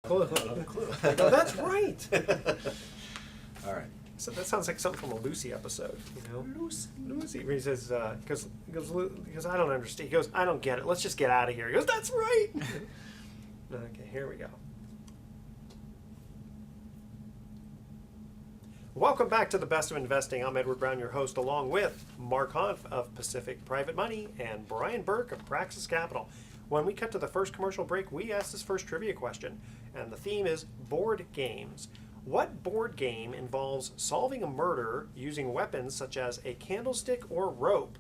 clue. I go, that's right. All right. So that sounds like something from a Lucy episode, you know? Lucy, where he says, because I don't understand. He goes, I don't get it. Let's just get out of here. He goes, that's right. Okay, here we go. Welcome back to the Best of Investing. I'm Edward Brown, your host, along with Mark Hanf of Pacific Private Money and Brian Burke of Praxis Capital. When we cut to the first commercial break, we asked this first trivia question, and the theme is board games. What board game involves solving a murder using weapons such as a candlestick or rope?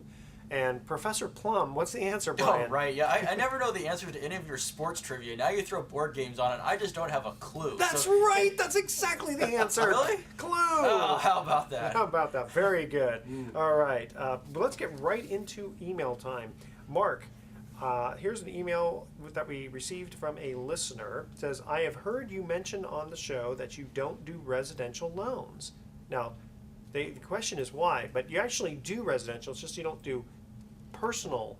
And Professor Plum, what's the answer, Brian? Oh, right, yeah. I never know the answer to any of your sports trivia. Now you throw board games on it, I just don't have a clue. That's right! That's exactly the answer! Really? Clue! Oh, how about that? How about that? Very good. All right, let's get right into email time. Mark, here's an email that we received from a listener. It says, I have heard you mention on the show that you don't do residential loans. Now, the question is why, but you actually do residential, it's just you don't do personal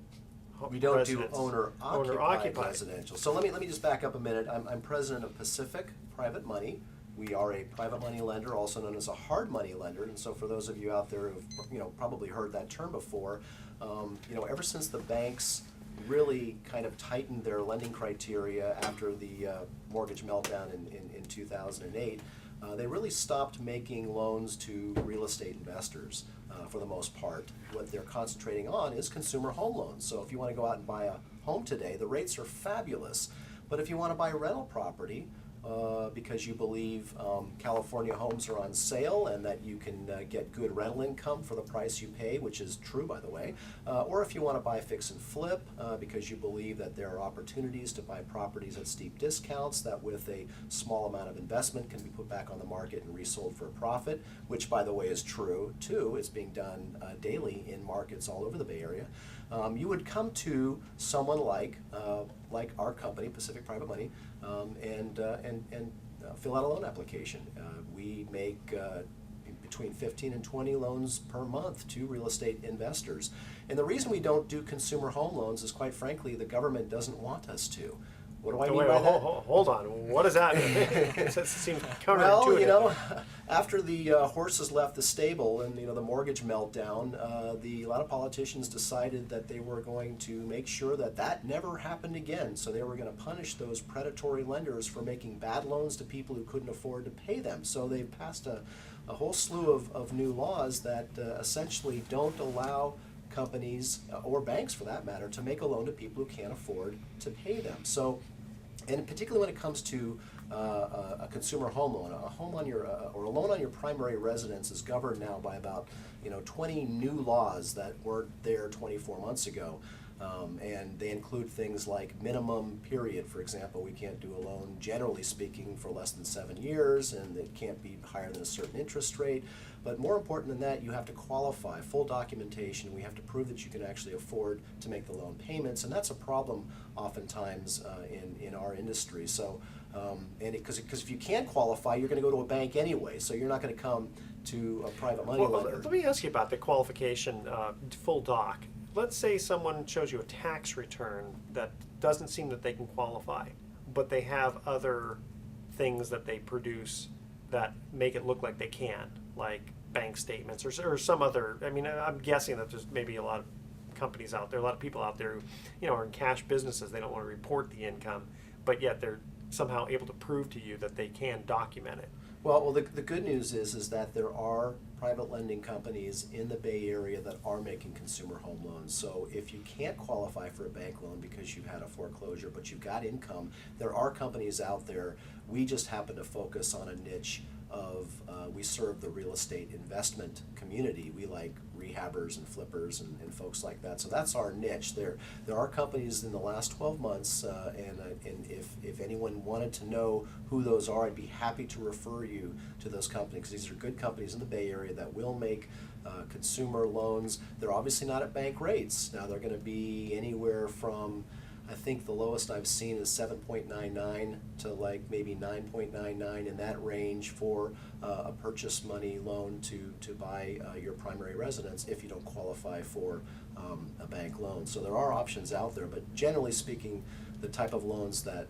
We don't residence. do owner-occupied residential. So let me just back up a minute. I'm president of Pacific Private Money. We are a private money lender, also known as a hard money lender. And so for those of you out there who've probably heard that term before, ever since the banks really kind of tightened their lending criteria after the mortgage meltdown in 2008, they really stopped making loans to real estate investors for the most part. What they're concentrating on is consumer home loans. So if you want to go out and buy a home today, the rates are fabulous. But if you want to buy rental property, because you believe California homes are on sale and that you can get good rental income for the price you pay, which is true, by the way, or if you want to buy fix and flip because you believe that there are opportunities to buy properties at steep discounts that with a small amount of investment can be put back on the market and resold for a profit, which, by the way, is true, too. It's being done daily in markets all over the Bay Area. You would come to someone like our company, Pacific Private Money, and fill out a loan application. We make between 15 and 20 loans per month to real estate investors. And the reason we don't do consumer home loans is, quite frankly, the government doesn't want us to. What do I mean by that? Hold on. What does that mean? It seems counterintuitive. Well, after the horses left the stable and the mortgage meltdown, a lot of politicians decided that they were going to make sure that never happened again. So they were going to punish those predatory lenders for making bad loans to people who couldn't afford to pay them. So they passed a whole slew of new laws that essentially don't allow companies, or banks for that matter, to make a loan to people who can't afford to pay them. So, and particularly when it comes to a consumer home loan, a home on your or a loan on your primary residence is governed now by about 20 new laws that weren't there 24 months ago. And they include things like minimum period. For example, we can't do a loan, generally speaking, for less than 7 years, and it can't be higher than a certain interest rate. But more important than that, you have to qualify, full documentation. We have to prove that you can actually afford to make the loan payments, and that's a problem oftentimes in our industry. So, because if you can't qualify, you're going to go to a bank anyway, so you're not going to come to a private money lender. Let me ask you about the qualification, full doc. Let's say someone shows you a tax return that doesn't seem that they can qualify, but they have other things that they produce that make it look like they can, like bank statements or some other. I mean, I'm guessing that there's maybe a lot of companies out there, a lot of people out there who, are in cash businesses. They don't want to report the income, but yet they're somehow able to prove to you that they can document it. Well, the good news is that there are private lending companies in the Bay Area that are making consumer home loans. So if you can't qualify for a bank loan because you've had a foreclosure, but you've got income, there are companies out there. We just happen to focus on a niche of, we serve the real estate investment community. We like rehabbers and flippers and folks like that. So that's our niche. There are companies in the last 12 months, and if anyone wanted to know who those are, I'd be happy to refer you to those companies, because these are good companies in the Bay Area that will make consumer loans. They're obviously not at bank rates. Now they're going to be anywhere from, I think the lowest I've seen is 7.99 to like maybe 9.99, in that range for a purchase money loan to buy your primary residence if you don't qualify for a bank loan. So there are options out there, but generally speaking, the type of loans that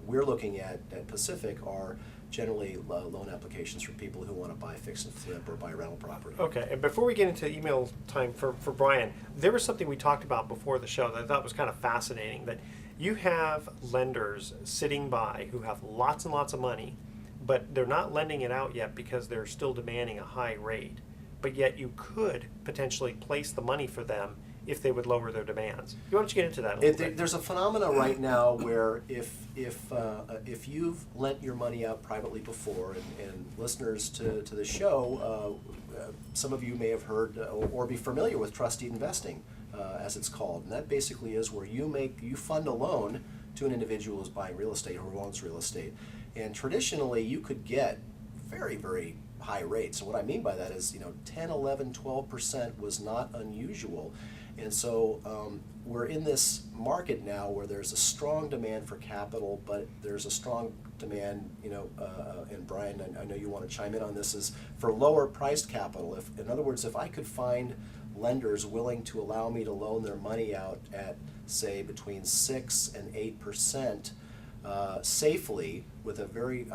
we're looking at Pacific are generally loan applications for people who want to buy fix and flip or buy rental property. Okay, and before we get into email time for Brian, there was something we talked about before the show that I thought was kind of fascinating, that you have lenders sitting by who have lots and lots of money, but they're not lending it out yet because they're still demanding a high rate. But yet you could potentially place the money for them if they would lower their demands. Why don't you get into that a little bit? There's a phenomena right now where if you've lent your money out privately before, and listeners to the show, some of you may have heard or be familiar with trustee investing, as it's called, and that basically is where you fund a loan to an individual who's buying real estate or who owns real estate, and traditionally you could get very, very high rates. And what I mean by that is, 10, 11, 12% was not unusual. And so we're in this market now where there's a strong demand for capital, but there's a strong demand, and Brian, I know you want to chime in on this, is for lower priced capital. In other words, if I could find lenders willing to allow me to loan their money out at, say, between 6 and 8% safely with a very,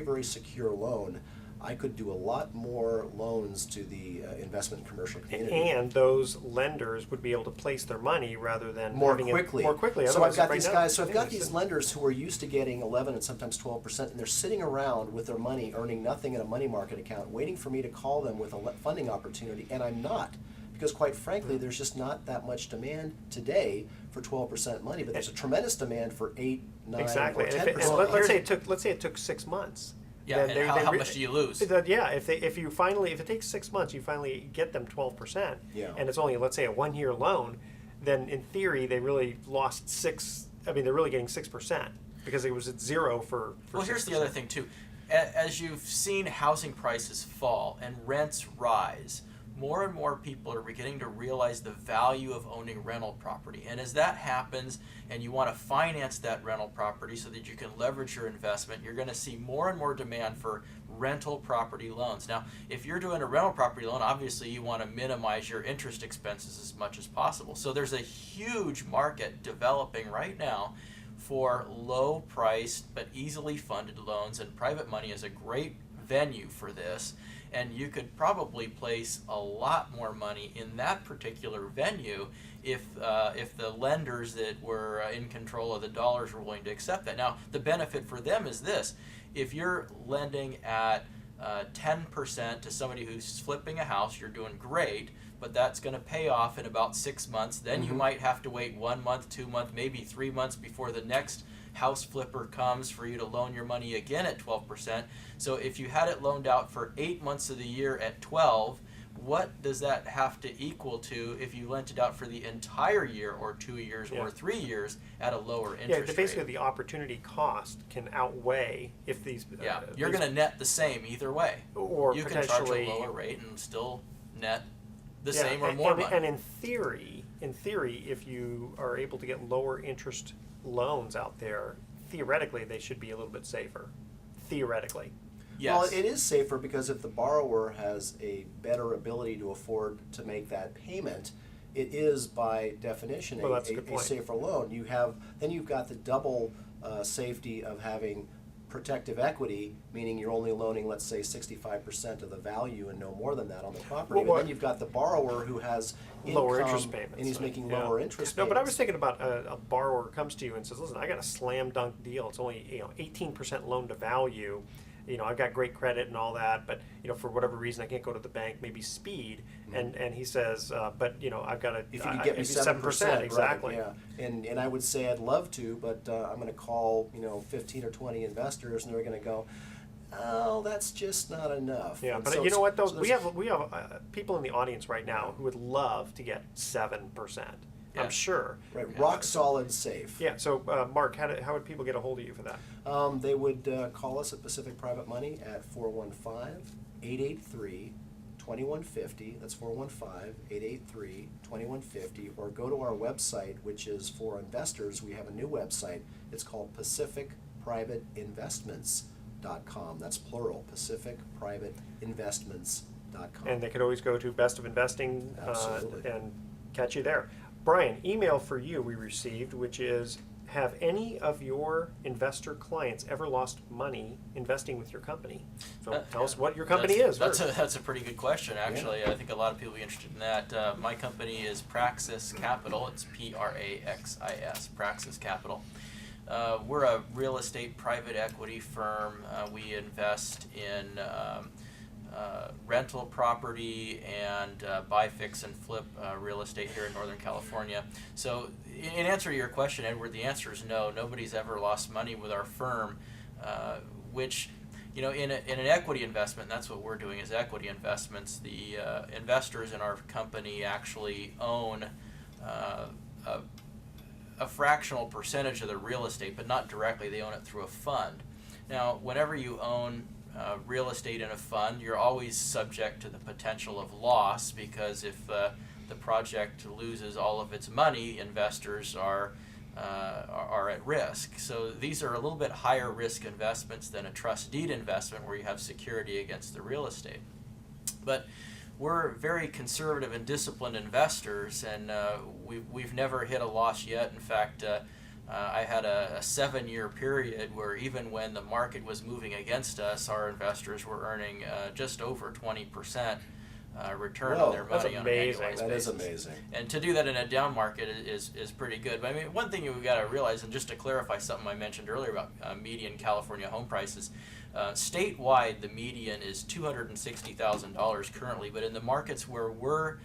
very secure loan, I could do a lot more loans to the investment and commercial community. And those lenders would be able to place their money rather than more having quickly. More quickly. So I've got right these now, guys. So I've yeah, got these lenders who are used to getting 11 and sometimes 12%, and they're sitting around with their money, earning nothing in a money market account, waiting for me to call them with a funding opportunity, and I'm not. Because quite frankly, there's just not that much demand today for 12% money, but there's a tremendous demand for 8, 9, exactly. or And 10%. let's say it took 6 months. Yeah, then and how much do you lose? If it takes 6 months, you finally get them 12%, Yeah. and it's only, let's say, a 1-year loan, then in theory they really lost 6. I mean, they're really getting 6% because it was at 0 for. Well, here's 6%. the other thing too. As you've seen housing prices fall and rents rise, more and more people are beginning to realize the value of owning rental property. And as that happens and you want to finance that rental property so that you can leverage your investment, you're going to see more and more demand for rental property loans. Now, if you're doing a rental property loan, obviously you want to minimize your interest expenses as much as possible. So there's a huge market developing right now for low-priced but easily funded loans, and private money is a great venue for this. And you could probably place a lot more money in that particular venue if the lenders that were in control of the dollars were willing to accept that. Now, the benefit for them is this. If you're lending at 10% to somebody who's flipping a house, you're doing great, but that's going to pay off in about 6 months. Then you might have to wait 1 month, 2 months, maybe 3 months before the next house flipper comes for you to loan your money again at 12%. So if you had it loaned out for 8 months of the year at 12, what does that have to equal to if you lent it out for the entire year or 2 years or 3 years at a lower interest rate? Basically the opportunity cost can outweigh if these. You're going to net the same either way. Or you can charge potentially a lower rate and still net the same or more money. And in theory, if you are able to get lower interest loans out there, theoretically they should be a little bit safer. Theoretically. Yes. Well, it is safer because if the borrower has a better ability to afford to make that payment, it is by definition a safer loan. You've got the double safety of having protective equity, meaning you're only loaning, let's say, 65% of the value and no more than that on the property. But then you've got the borrower who has lower income interest payments, and he's making lower interest payments. No, but I was thinking about a borrower comes to you and says, "Listen, I got a slam dunk deal. It's only 18% loan to value. I've got great credit and all that, but for whatever reason I can't go to the bank. Maybe speed." And he says, "But I've got if you could get me 7%, exactly." Right, yeah, and I would say I'd love to, but I'm going to call 15 or 20 investors, and they're going to go, "Oh, that's just not enough." Yeah, and but so you know what though? so we have people in the audience right now who would love to get 7%. Yeah. I'm sure. right, rock solid safe. Yeah. So, Mark, how would people get a hold of you for that? They would call us at Pacific Private Money at 415-883-2150. That's 415-883-2150. Or go to our website, which is for investors. We have a new website. It's called PacificPrivateInvestments.com. That's plural, PacificPrivateInvestments.com. And they could always go to Best of Investing Absolutely. and catch you there. Brian, email for you we received, which is have any of your investor clients ever lost money investing with your company? So tell us what your company is. That's a pretty good question, actually. I think a lot of people will be interested in that. My company is Praxis Capital. It's Praxis, Praxis Capital. We're a real estate private equity firm. We invest in rental property and buy, fix, and flip real estate here in Northern California. So in answer to your question, Edward, the answer is no. Nobody's ever lost money with our firm, which, you know, in an equity investment, that's what we're doing is equity investments. The investors in our company actually own a fractional percentage of the real estate, but not directly. They own it through a fund. Now, whenever you own real estate in a fund, you're always subject to the potential of loss, because if the project loses all of its money, investors are at risk. So these are a little bit higher risk investments than a trust deed investment where you have security against the real estate. But we're very conservative and disciplined investors, and we've never hit a loss yet. In fact, I had a 7-year period where even when the market was moving against us, our investors were earning just over 20% return on their money on an annualized basis. That is amazing. And to do that in a down market is pretty good. But I mean, one thing you've got to realize, and just to clarify something I mentioned earlier about median California home prices, statewide the median is $260,000 currently, but in the markets where we're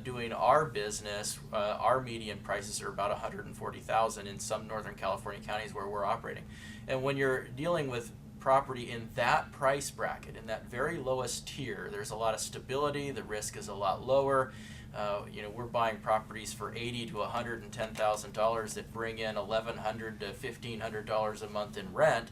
doing our business, our median prices are about $140,000 in some Northern California counties where we're operating. And when you're dealing with property in that price bracket, in that very lowest tier, there's a lot of stability. The risk is a lot lower. You know, we're buying properties for $80,000 to $110,000 that bring in $1,100 to $1,500 a month in rent.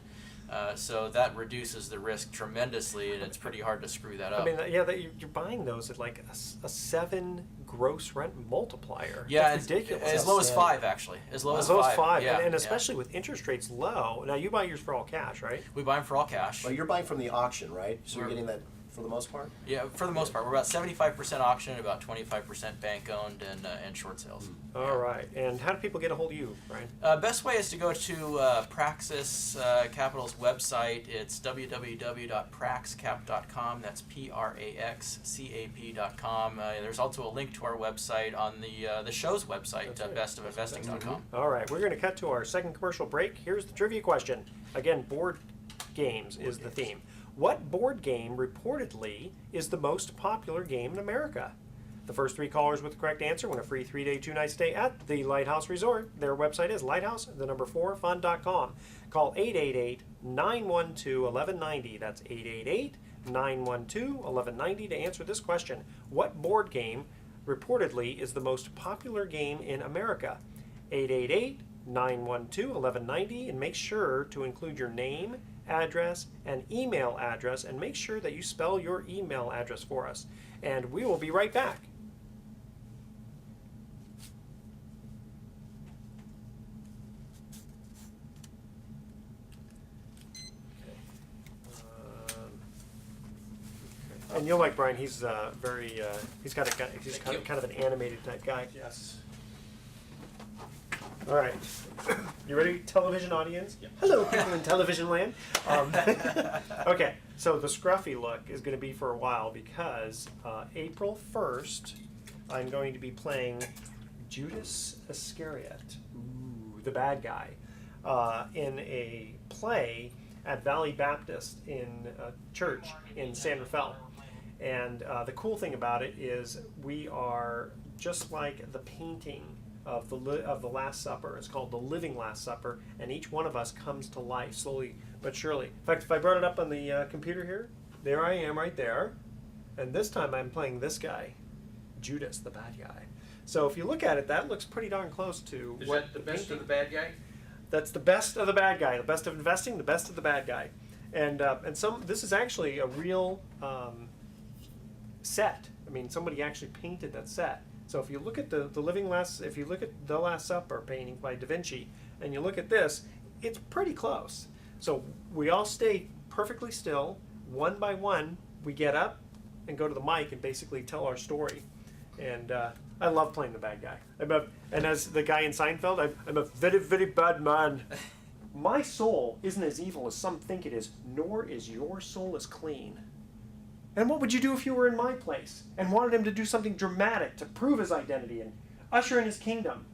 So that reduces the risk tremendously, and it's pretty hard to screw that up. I mean, yeah, you're buying those at like a 7 gross rent multiplier. Yeah, it's ridiculous. As low as 5, actually. As low as 5. Yeah, and especially with interest rates low. Now, you buy yours for all cash, right? We buy them for all cash. Well, you're buying from the auction, right? So you're getting that for the most part? Yeah, for the most part. We're about 75% auction and about 25% bank owned and short sales. All right. And how do people get a hold of you, Brian? Best way is to go to Praxis Capital's website. It's www.praxcap.com. That's praxcap.com. There's also a link to our website on the show's website, bestofinvesting.com. All right. We're going to cut to our second commercial break. Here's the trivia question. Again, board games is the theme. What board game reportedly is the most popular game in America? The first 3 callers with the correct answer win a free 3-day, 2-night stay at the Lighthouse Resort. Their website is lighthouse4fun.com. Call 888-912-1190. That's 888-912-1190 to answer this question. What board game reportedly is the most popular game in America? 888-912-1190, and make sure to include your name, address, and email address, and make sure that you spell your email address for us. And we will be right back. And you'll like Brian. He's very. He's kind of an animated type guy. Yes. All right. You ready, television audience? Yeah. Hello, people in television land. Okay, so the scruffy look is going to be for a while because April 1st, I'm going to be playing Judas Iscariot, the bad guy, in a play at Valley Baptist in church in San Rafael. And the cool thing about it is we are just like the painting of the Last Supper. It's called the Living Last Supper, and each one of us comes to life slowly but surely. In fact, if I brought it up on the computer here, there I am right there, and this time I'm playing this guy, Judas, the bad guy. So if you look at it, that looks pretty darn close to Is what that the best of the bad guy? That's the best of the bad guy, the best of investing, the best of the bad guy, and this is actually a real set. I mean, somebody actually painted that set. So if you look at the Last Supper painting by Da Vinci, and you look at this, it's pretty close. So we all stay perfectly still. One by one, we get up and go to the mic and basically tell our story. And I love playing the bad guy. And as the guy in Seinfeld, I'm a very, very bad man. My soul isn't as evil as some think it is, nor is your soul as clean. And what would you do if you were in my place and wanted him to do something dramatic to prove his identity and usher in his kingdom?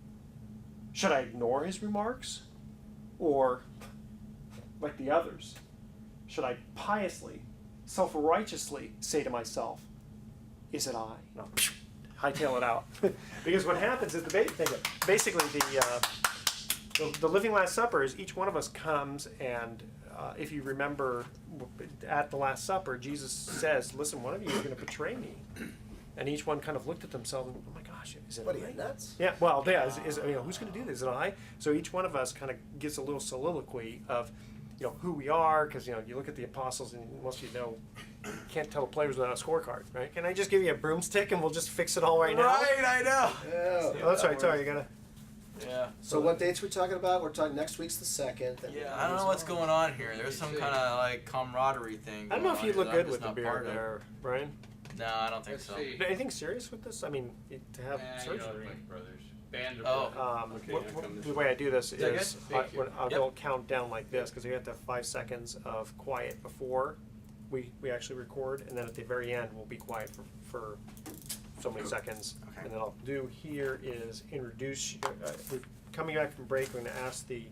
Should I ignore his remarks? Or, like the others, should I piously, self-righteously say to myself, is it I? No, hightail it out. Because what happens is basically the Living Last Supper is each one of us comes and if you remember at the Last Supper, Jesus says, listen, one of you is going to betray me. And each one kind of looked at themselves and, oh my gosh, is it What are I? you, nuts? Yeah, well, yeah, who's going to do this? Is it I? So each one of us kind of gives a little soliloquy of, who we are, because, you look at the apostles and most of you can't tell the players without a scorecard, right? Can I just give you a broomstick and we'll just fix it all right now? Right, I know. Yeah. Oh, that's right, sorry, you gotta. Yeah. So what dates we talking about? We're talking next week's the 2nd. and Yeah, I don't know what's going on here. There's some kind of like camaraderie thing. I don't know going if on you'd here look that I'm good just with the not beard part of. there, Brian. No, I don't think Let's so. see. Anything serious with this? I mean, to have You know, surgery. like brothers. Band of Oh. brothers. Okay, here comes The way I do this Is that is good? Thank you. I'll Yep. go count down like this because you have to have 5 seconds of quiet before we actually record, and then at the very end we'll be quiet for so many seconds. Okay. And then I'll do here is introduce. We're coming back from break. We're going to ask the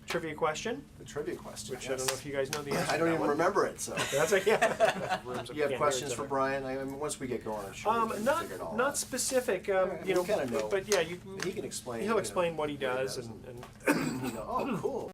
trivia question, The trivia question. which I don't know if you guys know the answer. I don't to that even one. remember it, so. That's like yeah. Rooms that You have can't hear questions each for other. Brian? I mean, once we get going, I'm sure we can Not figure it all not out. specific. Alright, we kinda know. But yeah, He can explain. he'll explain what he does and oh, cool.